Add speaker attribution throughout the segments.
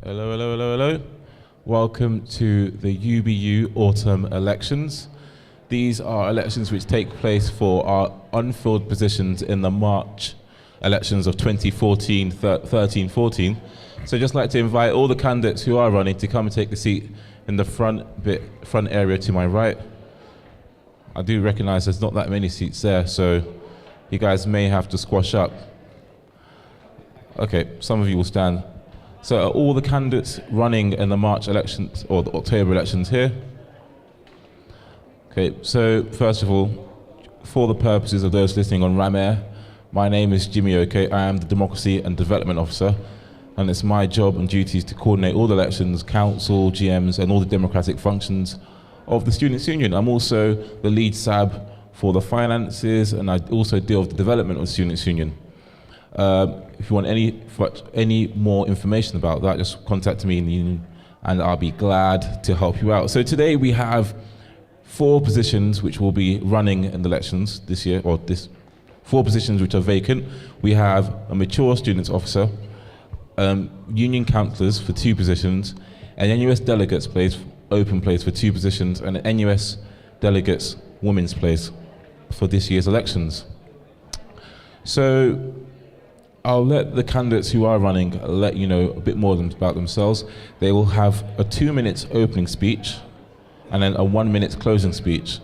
Speaker 1: Hello, hello, hello, hello. Welcome to the UBU Autumn Elections. These are elections which take place for our unfilled positions in the March elections of 2013-14. So I'd just like to invite all the candidates who are running to come and take a seat in the front area to my right. I do recognize there's not that many seats there, so you guys may have to squash up. Okay, some of you will stand. So are all the candidates running in the March elections or the October elections here? Okay, so first of all, for the purposes of those listening on Ram Air, my name is Jimmy Oke. I am the Democracy and Development Officer, and it's my job and duties to coordinate all the elections, council, GMs, and all the democratic functions of the Students' Union. I'm also the lead SAB for the finances, and I also deal with the development of the Students' Union. If you want any more information about that, just contact me in the union and I'll be glad to help you out. So today we have 4 positions which will be running in the elections this year, or 4 positions which are vacant. We have a mature students officer, union councillors for 2 positions, an NUS delegates place, open place for 2 positions, and an NUS delegates women's place for this year's elections. So I'll let the candidates who are running let you know a bit more about themselves. They will have a 2-minute opening speech and then a 1-minute closing speech.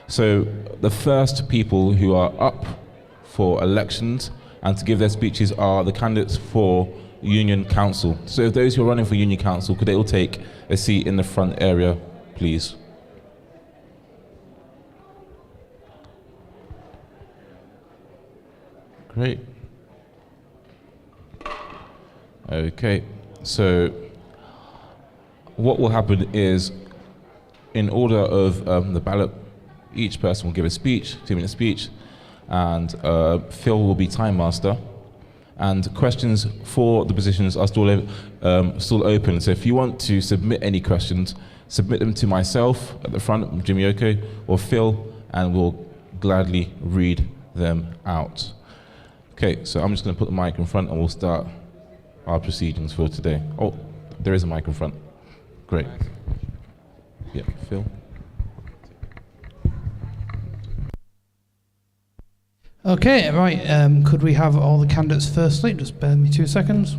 Speaker 1: So the first people who are up for elections and to give their speeches are the candidates for Union Council. So if those who are running for Union Council, could they all take a seat in the front area, please? Great. Okay, so what will happen is, in order of the ballot, each person will give a speech, 2-minute speech, and Phil will be time master. And questions for the positions are still open. So if you want to submit any questions, submit them to myself at the front, Jimmy Oke, or Phil, and we'll gladly read them out. Okay, so I'm just going to put the mic in front and we'll start our proceedings for today. Oh, there is a mic in front. Great. Yeah, Phil.
Speaker 2: Okay, right. Could we have all the candidates firstly? Just bear with me 2 seconds.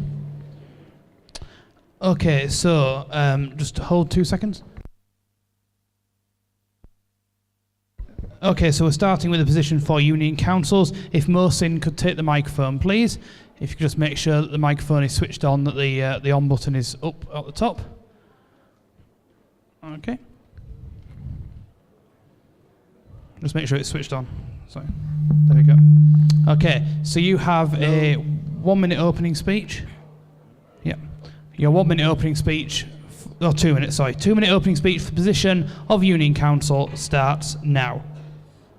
Speaker 2: Okay, so just hold 2 seconds. Okay, so we're starting with the position for union councils. If Mohsin could take the microphone, please. If you could just make sure that the microphone is switched on, that the on button is up at the top. Okay. Just make sure it's switched on. Sorry. There we go. Okay, so you have a 1-minute opening speech. Yeah. Your 1-minute opening speech, 2 minutes, sorry. 2-minute opening speech for the position of Union Council starts now.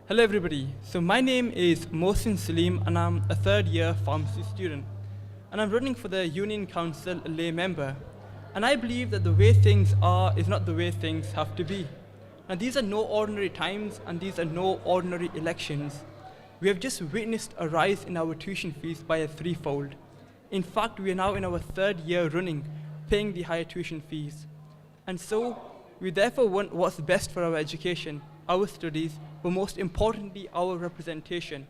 Speaker 3: Hello everybody, so my name is Mohsin Salim and I'm a 3rd-year pharmacy student. And I'm running for the Union Council lay member. And I believe that the way things are is not the way things have to be. And these are no ordinary times and these are no ordinary elections. We have just witnessed a rise in our tuition fees by a 3-fold. In fact, we are now in our 3rd year running, paying the higher tuition fees. And so, we therefore want what's best for our education, our studies, but most importantly, our representation.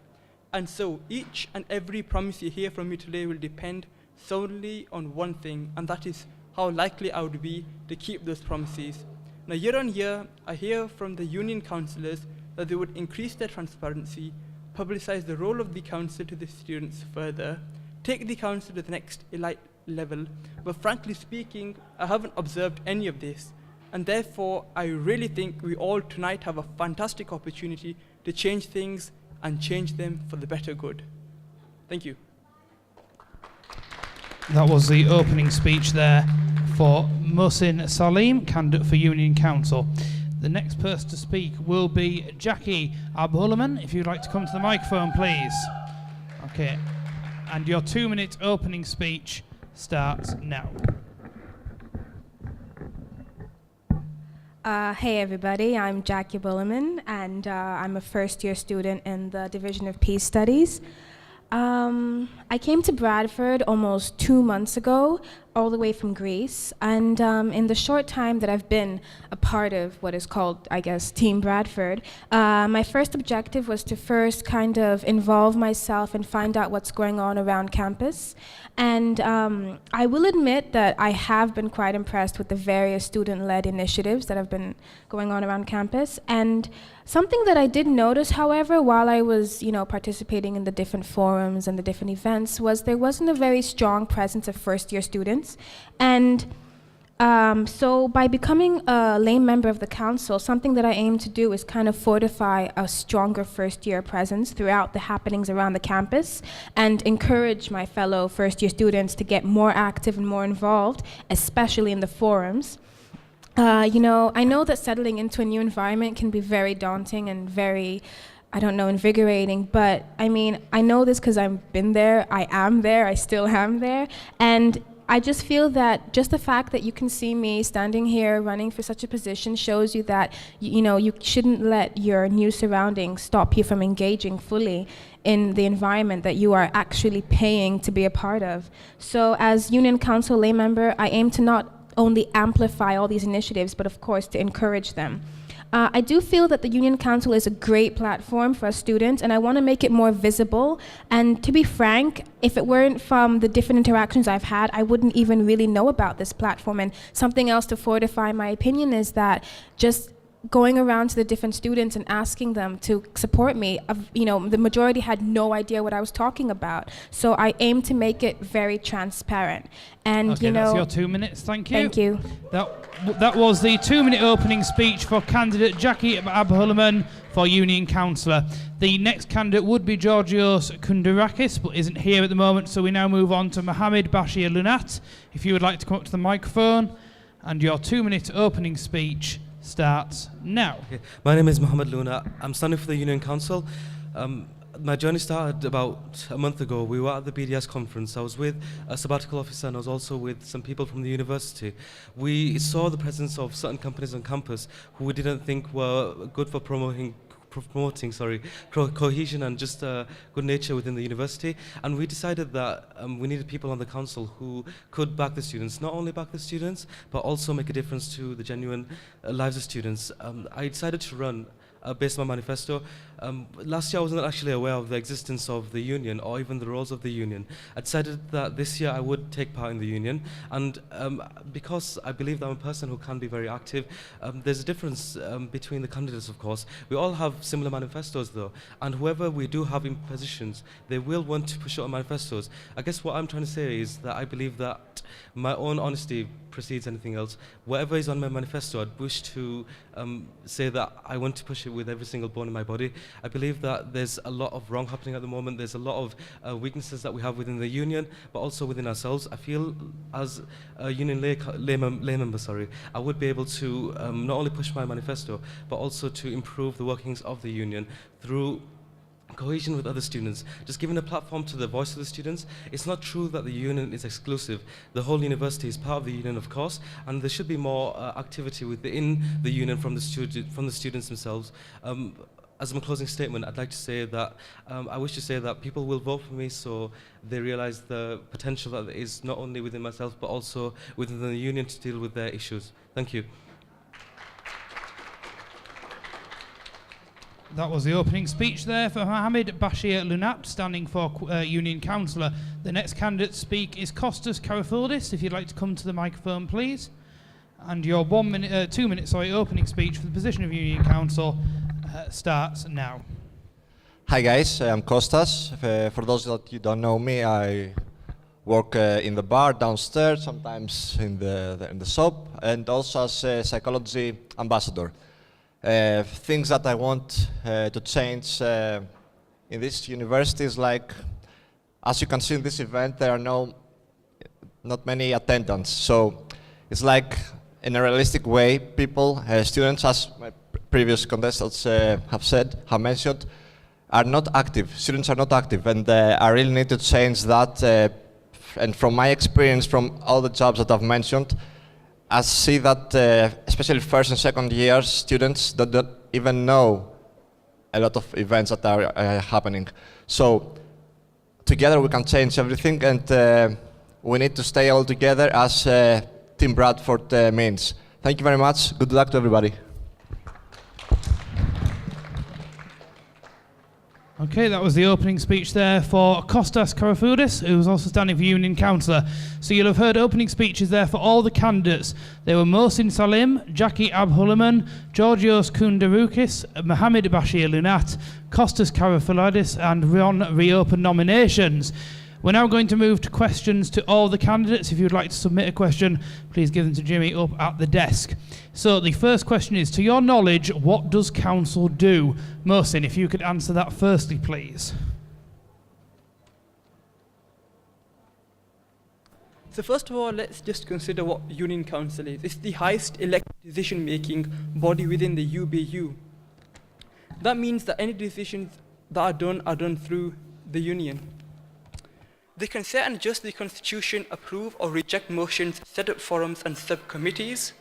Speaker 3: And so, each and every promise you hear from me today will depend solely on one thing, and that is how likely I would be to keep those promises. Now, year on year, I hear from the union councillors that they would increase their transparency, publicize the role of the council to the students further, take the council to the next elite level, but frankly speaking, I haven't observed any of this. And therefore, I really think we all tonight have a fantastic opportunity to change things and change them for the better good. Thank you.
Speaker 2: That was the opening speech there for Mohsin Salim, candidate for Union Council. The next person to speak will be Jackie Abhulaman. If you'd like to come to the microphone, please. Okay. And your 2-minute opening speech starts now.
Speaker 4: Hey everybody, I'm Jackie Bulliman and I'm a 1st-year student in the Division of Peace Studies. I came to Bradford almost 2 months ago all the way from Greece. And in the short time that I've been a part of what is called, I guess, Team Bradford, my first objective was to first kind of involve myself and find out what's going on around campus. And I will admit that I have been quite impressed with the various student-led initiatives that have been going on around campus. And something that I did notice, however, while I was, participating in the different forums and the different events, was there wasn't a very strong presence of first-year students. And so by becoming a lay member of the council, something that I aim to do is kind of fortify a stronger first-year presence throughout the happenings around the campus and encourage my fellow first-year students to get more active and more involved, especially in the forums. I know that settling into a new environment can be very daunting and very, invigorating, but I know this because I've been there, I am there, I still am there, and I just feel that just the fact that you can see me standing here running for such a position shows you that, you shouldn't let your new surroundings stop you from engaging fully in the environment that you are actually paying to be a part of. So as Union Council lay member, I aim to not only amplify all these initiatives, but of course to encourage them. I do feel that the Union Council is a great platform for us students, and I want to make it more visible. And to be frank, if it weren't from the different interactions I've had, I wouldn't even really know about this platform. And something else to fortify my opinion is that just going around to the different students and asking them to support me, the majority had no idea what I was talking about. So I aim to make it very transparent. And
Speaker 2: okay, that's your 2 minutes. Thank you.
Speaker 4: Thank you.
Speaker 2: That was the 2-minute opening speech for candidate Jackie Abhulaman for Union Councillor. The next candidate would be Georgios Koundarakis, but isn't here at the moment, so we now move on to Mohammed Bashir Lunat. If you would like to come up to the microphone, and your 2-minute opening speech starts now.
Speaker 5: Okay. My name is Mohammed Luna. I'm standing for the Union Council. My journey started about a month ago. We were at the BDS conference. I was with a sabbatical officer and I was also with some people from the university. We saw the presence of certain companies on campus who we didn't think were good for promoting cohesion and just good nature within the university, and we decided that we needed people on the council who could back the students, not only back the students but also make a difference to the genuine lives of students. I decided to run based on my manifesto. Last year I wasn't actually aware of the existence of the union or even the roles of the union. I decided that this year I would take part in the union, and because I believe that I'm a person who can be very active, there's a difference between the candidates, of course. We all have similar manifestos though, and whoever we do have in positions, they will want to push out manifestos. I guess what I'm trying to say is that I believe that my own honesty precedes anything else. Whatever is on my manifesto, I'd wish to say that I want to push it with every single bone in my body. I believe that there's a lot of wrong happening at the moment. There's a lot of weaknesses that we have within the union, but also within ourselves. I feel as a union lay member, I would be able to not only push my manifesto, but also to improve the workings of the union through cohesion with other students, just giving a platform to the voice of the students. It's not true that the union is exclusive. The whole university is part of the union, of course, and there should be more activity within the union from the students themselves. As my closing statement, I'd like to say that I wish to say that people will vote for me so they realize the potential that there is not only within myself but also within the union to deal with their issues. Thank you.
Speaker 2: That was the opening speech there for Mohammed Bashir Lunat, standing for Union Councillor. The next candidate to speak is Kostas Karafoudis. If you'd like to come to the microphone, please. And your 2 minute opening speech for the position of Union Council starts now.
Speaker 6: Hi guys, I'm Kostas. For those that you don't know me, I work in the bar downstairs, sometimes in the shop, and also as a psychology ambassador. Things that I want to change in this university is like, as you can see in this event, there are not many attendants. So it's like, in a realistic way, people, students, as my previous contestants have mentioned, are not active. Students are not active, and I really need to change that. And from my experience, from all the jobs that I've mentioned, I see that, especially first and second year students don't even know a lot of events that are happening. So together we can change everything, and we need to stay all together as Team Bradford means. Thank you very much. Good luck to everybody.
Speaker 2: Okay, that was the opening speech there for Kostas Karafoudis, who was also standing for Union Councillor. So you'll have heard opening speeches there for all the candidates. They were Mohsin Salim, Jackie Abhulaman, Georgios Koundaroukis, Mohamed Bashir Lunat, Kostas Karafoudis, and Ron reopened nominations. We're now going to move to questions to all the candidates. If you'd like to submit a question, please give them to Jimmy up at the desk. So the first question is, to your knowledge, what does council do? Mohsin, if you could answer that firstly, please.
Speaker 3: So first of all, let's just consider what Union Council is. It's the highest elected decision-making body within the UBU. That means that any decisions that are done through the union. They can set and adjust the constitution, approve or reject motions, set up forums and subcommittees.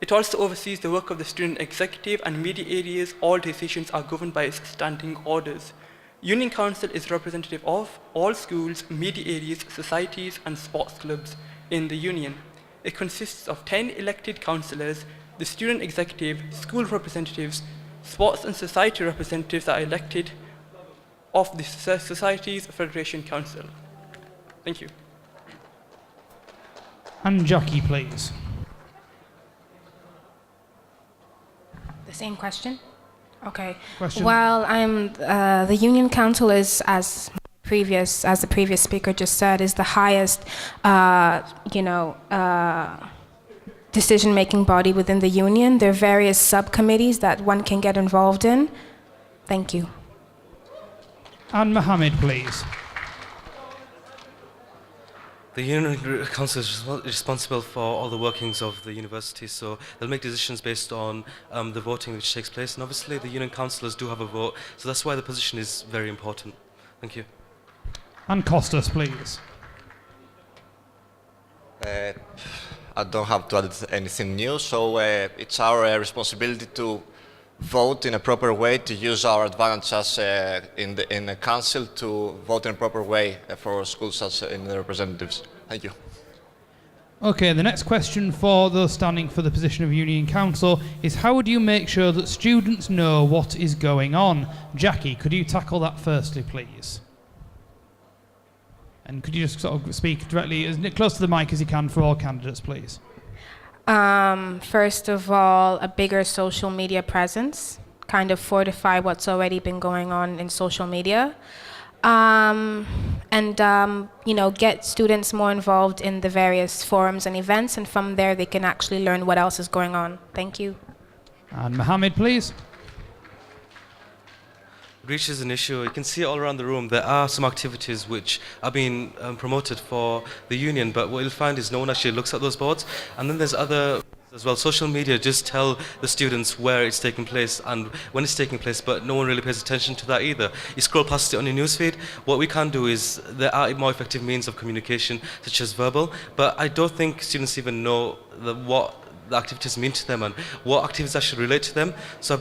Speaker 3: It also oversees the work of the student executive and media areas. All decisions are governed by its standing orders. Union Council is representative of all schools, media areas, societies and sports clubs in the union. It consists of 10 elected councillors, the student executive, school representatives, sports and society representatives that are elected of the Societies Federation Council. Thank you.
Speaker 2: And Jackie, please.
Speaker 4: The same question? Okay.
Speaker 2: Question.
Speaker 4: Well, I'm the Union Council is, as the previous speaker just said, is the highest, decision-making body within the union. There are various subcommittees that one can get involved in. Thank you.
Speaker 2: And Mohammed, please.
Speaker 5: The Union Council is responsible for all the workings of the university, so they'll make decisions based on the voting which takes place, and obviously the Union Councillors do have a vote, so that's why the position is very important. Thank you.
Speaker 2: And Kostas, please.
Speaker 6: I don't have to add anything new, so it's our responsibility to vote in a proper way, to use our advantage as in the council to vote in a proper way for schools as in the representatives. Thank you.
Speaker 2: Okay, the next question for those standing for the position of Union Council is, how would you make sure that students know what is going on? Jackie, could you tackle that firstly, please? And could you just sort of speak directly as close to the mic as you can for all candidates, please?
Speaker 4: First of all, a bigger social media presence, kind of fortify what's already been going on in social media. Get students more involved in the various forums and events, and from there they can actually learn what else is going on. Thank you.
Speaker 2: And Mohammed, please.
Speaker 5: Reach is an issue. You can see it all around the room. There are some activities which are being promoted for the union, but what you'll find is no one actually looks at those boards. And then there's other as well. Social media just tell the students where it's taking place and when it's taking place, but no one really pays attention to that either. You scroll past it on your newsfeed. What we can do is, there are more effective means of communication, such as verbal, but I don't think students even know what the activities mean to them and what activities actually relate to them. So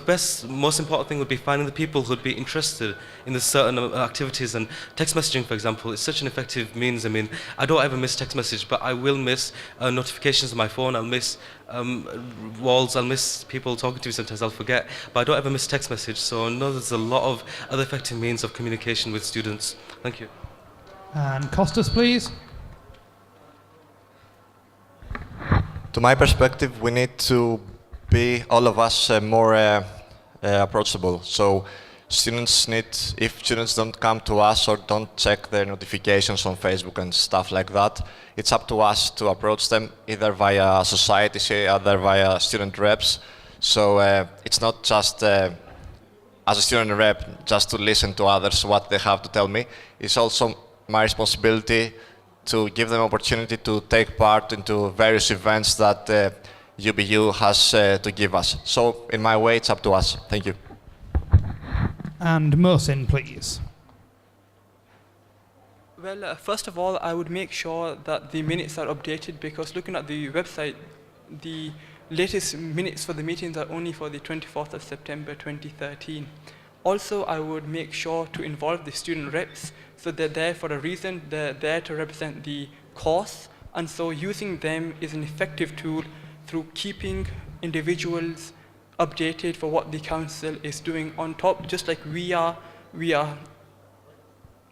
Speaker 5: most important thing would be finding the people who would be interested in the certain activities. And text messaging, for example, is such an effective means. I mean, I don't ever miss text message, but I will miss notifications on my phone. I'll miss walls. I'll miss people talking to me. Sometimes I'll forget, but I don't ever miss text message. So I know there's a lot of other effective means of communication with students. Thank you.
Speaker 2: And Kostas, please.
Speaker 6: To my perspective, we need to be, all of us, more approachable. So students if students don't come to us or don't check their notifications on Facebook and stuff like that, it's up to us to approach them either via society, either via student reps. So it's not just as a student rep just to listen to others what they have to tell me. It's also my responsibility to give them opportunity to take part into various events that UBU has to give us. So in my way, it's up to us. Thank you.
Speaker 2: And Mohsin, please.
Speaker 3: Well, first of all, I would make sure that the minutes are updated, because looking at the website, the latest minutes for the meetings are only for the 24th of September 2013. Also, I would make sure to involve the student reps, so they're there for a reason. They're there to represent the course, and so using them is an effective tool through keeping individuals updated for what the council is doing. On top, just like we are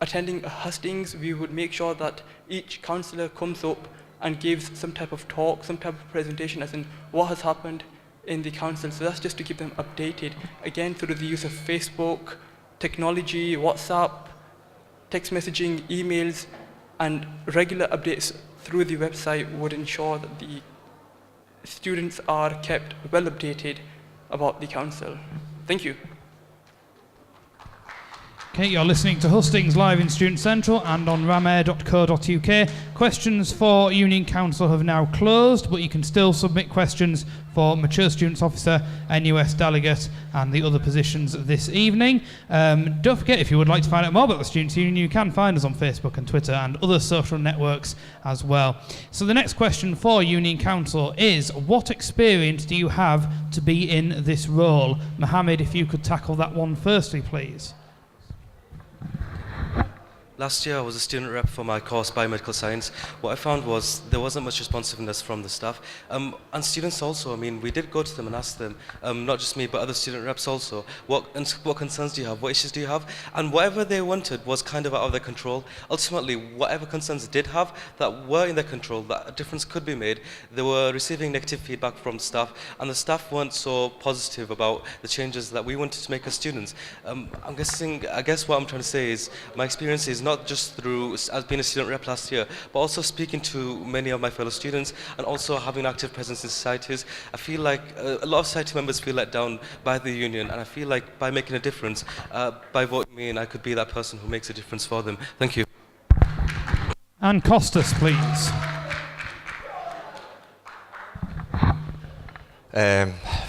Speaker 3: attending a hustings, we would make sure that each councillor comes up and gives some type of talk, some type of presentation as in what has happened in the council. So that's just to keep them updated. Again, through the use of Facebook, technology, WhatsApp, text messaging, emails, and regular updates through the website would ensure that the students are kept well updated about the council. Thank you.
Speaker 2: Okay, you're listening to Hustings live in Student Central and on ramair.co.uk. Questions for Union Council have now closed, but you can still submit questions for Mature Students Officer, NUS Delegate, and the other positions this evening. Don't forget, if you would like to find out more about the Students' Union, you can find us on Facebook and Twitter and other social networks as well. So the next question for Union Council is, what experience do you have to be in this role? Mohammed, if you could tackle that one firstly, please.
Speaker 5: Last year I was a student rep for my course, Biomedical Science. What I found was there wasn't much responsiveness from the staff. And students also, I mean, we did go to them and ask them, not just me, but other student reps also, what concerns do you have, what issues do you have? And whatever they wanted was kind of out of their control. Ultimately, whatever concerns they did have that were in their control, that a difference could be made, they were receiving negative feedback from staff, and the staff weren't so positive about the changes that we wanted to make as students. I guess what I'm trying to say is, my experience is not just through as being a student rep last year, but also speaking to many of my fellow students and also having an active presence in societies. I feel like a lot of society members feel let down by the union, and I feel like by making a difference, by voting me in, I could be that person who makes a difference for them. Thank you.
Speaker 2: And Costas, please.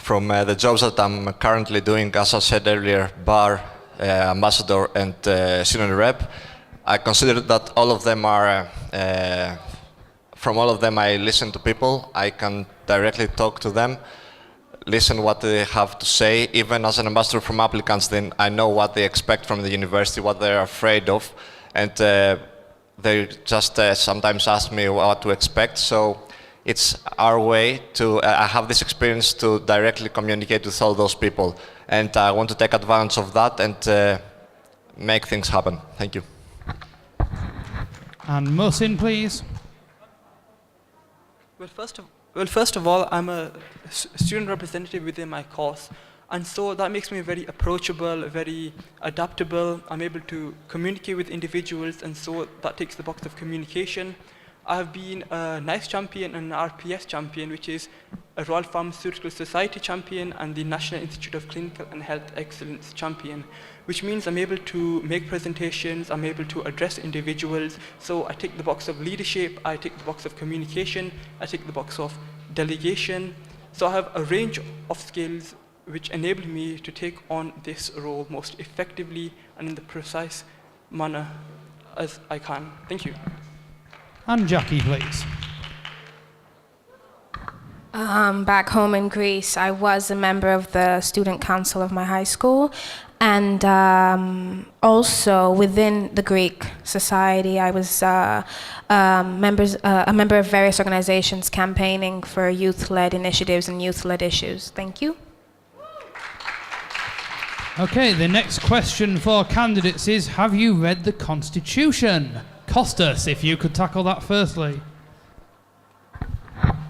Speaker 6: From the jobs that I'm currently doing, as I said earlier, bar, ambassador, and student rep, I consider that all of them are, from all of them I listen to people, I can directly talk to them, listen what they have to say. Even as an ambassador from applicants, then I know what they expect from the university, what they're afraid of, and they just sometimes ask me what to expect. So it's our way to, I have this experience to directly communicate with all those people, and I want to take advantage of that and make things happen. Thank you.
Speaker 2: And Mohsin, please.
Speaker 3: Well, first of all, I'm a student representative within my course, and so that makes me very approachable, very adaptable. I'm able to communicate with individuals, and so that takes the box of communication. I have been a NICE champion and an RPS champion, which is a Royal Pharmaceutical Society champion and the National Institute of Clinical and Health Excellence champion, which means I'm able to make presentations, I'm able to address individuals. So I take the box of leadership, I take the box of communication, I take the box of delegation. So I have a range of skills which enable me to take on this role most effectively and in the precise manner as I can. Thank you.
Speaker 2: And Jackie, please.
Speaker 4: Back home in Greece, I was a member of the student council of my high school, and also within the Greek society, I was a member of various organizations campaigning for youth-led initiatives and youth-led issues. Thank you.
Speaker 2: Okay, the next question for candidates is, have you read the Constitution? Costas, if you could tackle that firstly.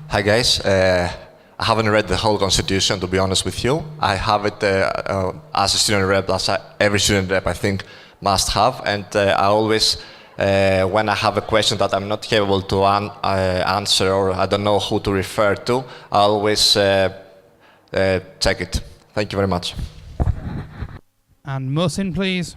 Speaker 6: Hi guys, I haven't read the whole Constitution, to be honest with you. I have it as a student rep, as every student rep I think must have, and I always, when I have a question that I'm not capable to answer or I don't know who to refer to, I always check it. Thank you very much.
Speaker 2: And Mohsin, please.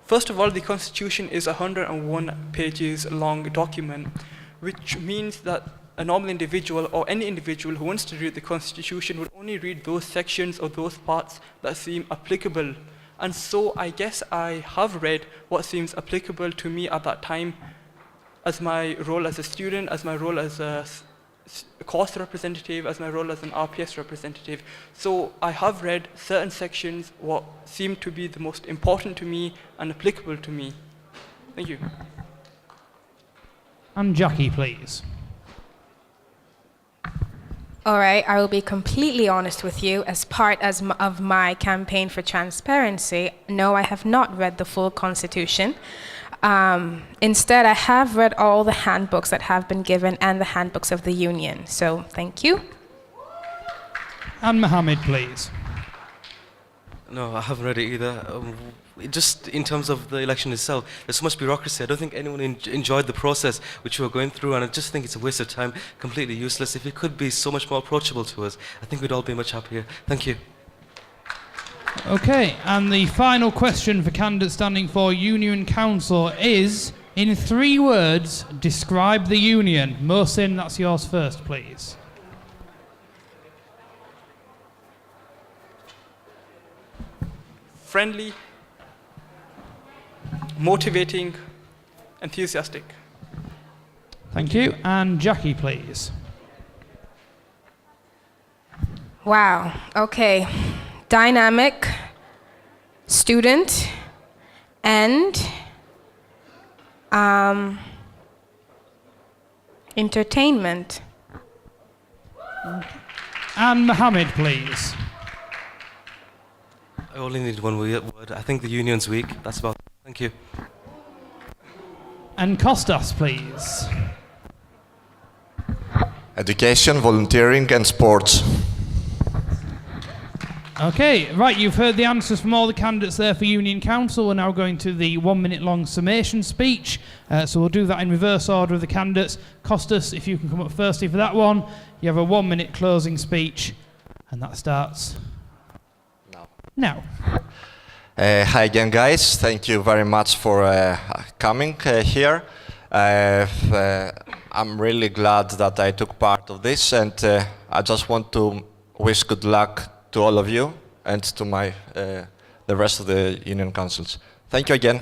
Speaker 3: First of all, the Constitution is a 101 pages long document, which means that a normal individual or any individual who wants to read the Constitution would only read those sections or those parts that seem applicable. And so I guess I have read what seems applicable to me at that time as my role as a student, as my role as a course representative, as my role as an RPS representative. So I have read certain sections what seem to be the most important to me and applicable to me. Thank you.
Speaker 2: And Jackie, please.
Speaker 4: All right, I will be completely honest with you. As part of my campaign for transparency, no, I have not read the full Constitution. Instead, I have read all the handbooks that have been given and the handbooks of the Union. So, thank you.
Speaker 2: And Mohammed, please.
Speaker 5: No, I haven't read it either. Just in terms of the election itself, there's so much bureaucracy. I don't think anyone enjoyed the process which we were going through, and I just think it's a waste of time, completely useless. If it could be so much more approachable to us, I think we'd all be much happier. Thank you.
Speaker 2: Okay, and the final question for candidates standing for Union Council is, in 3 words, describe the Union. Mohsin, that's yours first, please.
Speaker 3: Friendly, motivating, enthusiastic.
Speaker 2: Thank you. And Jackie, please.
Speaker 4: Wow, okay. Dynamic, student, and entertainment.
Speaker 2: And Mohammed, please.
Speaker 5: I only need one word. I think the union's weak. That's about it. Thank you.
Speaker 2: And Kostas, please.
Speaker 6: Education, volunteering, and sports.
Speaker 2: Okay, right, you've heard the answers from all the candidates there for Union Council. We're now going to the 1-minute long summation speech. So we'll do that in reverse order of the candidates. Kostas, if you can come up firstly for that one. You have a 1-minute closing speech, and that starts now.
Speaker 6: Hi again, guys. Thank you very much for coming here. I'm really glad that I took part of this, and I just want to wish good luck to all of you and to the rest of the Union Councils. Thank you again.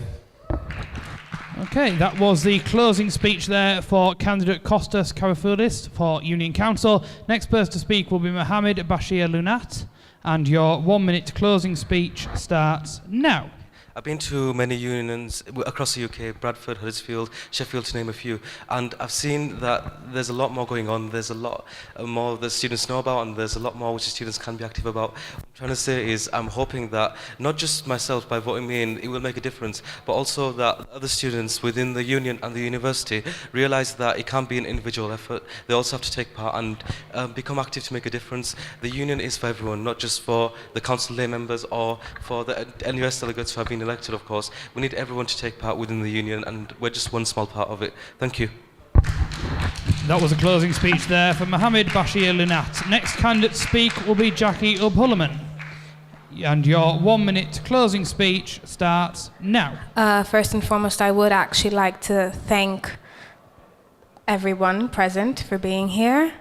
Speaker 2: Okay, that was the closing speech there for candidate Kostas Karafoudis for Union Council. Next person to speak will be Mohammed Bashir Lunat, and your 1-minute closing speech starts now.
Speaker 5: I've been to many unions across the UK, Bradford, Huddersfield, Sheffield, to name a few, and I've seen that there's a lot more going on. There's a lot more that students know about, and there's a lot more which the students can be active about. What I'm trying to say is I'm hoping that not just myself, by voting me in, it will make a difference, but also that other students within the union and the university realise that it can't be an individual effort. They also have to take part and become active to make a difference. The union is for everyone, not just for the council lay members or for the NUS delegates who have been elected, of course. We need everyone to take part within the union, and we're just one small part of it. Thank you.
Speaker 2: That was a closing speech there for Mohammed Bashir Lunat. Next candidate to speak will be Jackie Ubhulliman. And your 1-minute closing speech starts now.
Speaker 4: First and foremost, I would actually like to thank everyone present for being here.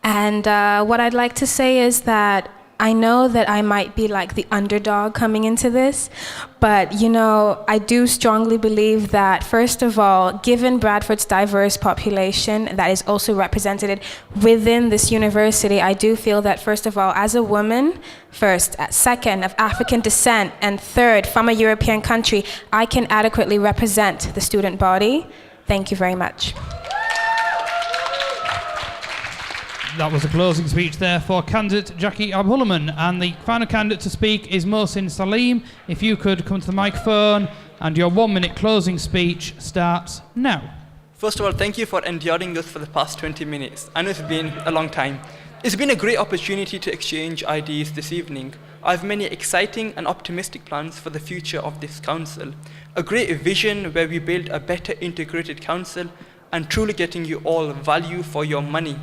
Speaker 4: And what I'd like to say is that I know that I might be like the underdog coming into this, but you know, I do strongly believe that, first of all, given Bradford's diverse population that is also represented within this university, I do feel that, first of all, as a woman, first, second, of African descent, and third, from a European country, I can adequately represent the student body. Thank you very much.
Speaker 2: That was a closing speech there for candidate Jackie Abhulliman. And the final candidate to speak is Mohsin Salim. If you could come to the microphone, and your 1-minute closing speech starts now.
Speaker 3: First of all, thank you for enduring us for the past 20 minutes. I know it's been a long time. It's been a great opportunity to exchange ideas this evening. I have many exciting and optimistic plans for the future of this council. A great vision where we build a better integrated council and truly getting you all value for your money.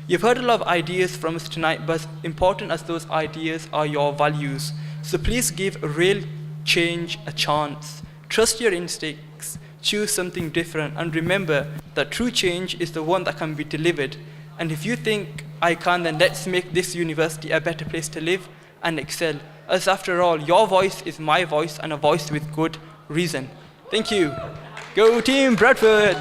Speaker 3: You've heard a lot of ideas from us tonight, but as important as those ideas are your values. So please give real change a chance. Trust your instincts, choose something different, and remember that true change is the one that can be delivered. And if you think I can, then let's make this university a better place to live and excel. As after all, your voice is my voice, and a voice with good reason. Thank you. Go Team Bradford!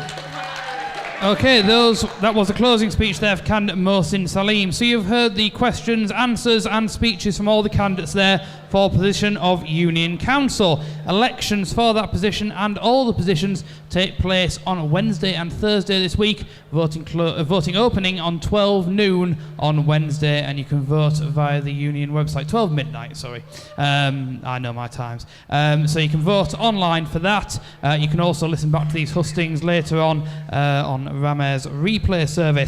Speaker 2: Okay, that was the closing speech there for candidate Mohsin Salim. So you've heard the questions, answers and speeches from all the candidates there for position of Union Council. Elections for that position and all the positions take place on Wednesday and Thursday this week. Voting opening on 12 noon on Wednesday, and you can vote via the Union website. 12 midnight, sorry. I know my times. So you can vote online for that. You can also listen back to these hustings later on Rame's replay service.